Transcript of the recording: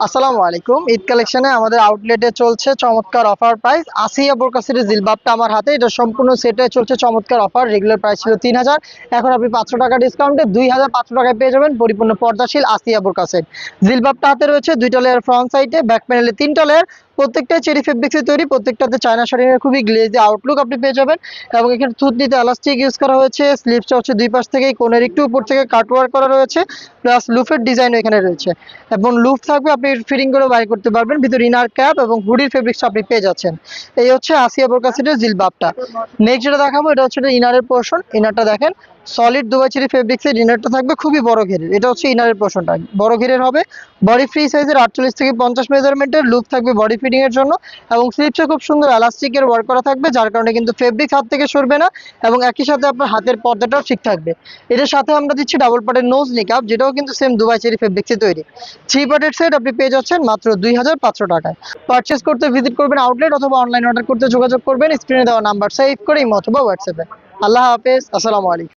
আসসালামু আলাইকুম। ঈদ কালেকশনে আমাদের আউটলেটে চলছে চমৎকার অফার প্রাইস। আসিয়া বোরকা সেটের জিলবাবটা আমার হাতে, এটা সম্পূর্ণ সেটে চলছে চমৎকার অফার। রেগুলার প্রাইস ছিল 3000, এখন আপনি 500 টাকা ডিসকাউন্টে 2500 টাকায় পেয়ে যাবেন পরিপূর্ণ পর্দাশীল আসিয়া বোরকা সেট। জিলবাবটা হাতে রয়েছে 2টা লেয়ার ফ্রন্ট সাইডে, ব্যাক প্যানেলে 3টা লেয়ার, প্রত্যেকটাই চেরি ফেব্রিক্সে তৈরি, প্রত্যেকটাতে চায়না শাড়ির খুবই গ্লেজি আউটলুক আপনি পেয়ে যাবেন। এবং এখানে থুতনিতে এলাস্টিক ইউজ করা হয়েছে, স্লিভসটা হচ্ছে দুই পাশ থেকে কোণের একটু উপর থেকে কাটওয়ার্ক করা রয়েছে, প্লাস লুফের ডিজাইন এখানে রয়েছে এবং লুফ থাকবে, আপনি ফিটিং করে বাই করতে পারবেন। ভিতরে ইনার ক্যাপ এবং হুডির ফেব্রিক্স আপনি পেয়ে যাচ্ছেন। এই হচ্ছে আসিয়া বোরকা সেটের জিলবাবটা। নেক্সট যেটা দেখাবো এটা হচ্ছে ইনারের পোর্শন। ইনারটা দেখেন সলিড দুবাই চেরি ফেব্রিক্সের ইনারটা থাকবে খুবই বড় ঘেরের। এটা হচ্ছে ইনারের পোর্শনটা বড় ঘেরের হবে, বডি ফ্রি সাইজের 48 থেকে 50 মেজারমেন্টের, লুপ থাকবে বডি ফিটিং এর জন্য এবং স্লিপসে খুব সুন্দর এলাস্টিকের ওয়ার্ক করা থাকবে, যার কারণে কিন্তু ফেব্রিক হাত থেকে সরবে না এবং একই সাথে আপনার হাতের পর্দাটাও ঠিক থাকবে। এটার সাথে আমরা দিচ্ছি ডাবল পার্টের নোজ নিকাপ, যেটাও কিন্তু সেম দুবাই চেরি ফেব্রিক্সে তৈরি। 3 পার্টের সেট আপনি পেয়ে যাচ্ছেন মাত্র 2500 টাকায়। পারচেস করতে ভিজিট করবেন আউটলেট, অথবা অনলাইন অর্ডার করতে যোগাযোগ করবেন স্ক্রিনে দেওয়া নাম্বার সেভ করে ইমো অথবা হোয়াটসঅ্যাপে। আল্লাহ হাফেজ, আসসালামু আলাইকুম।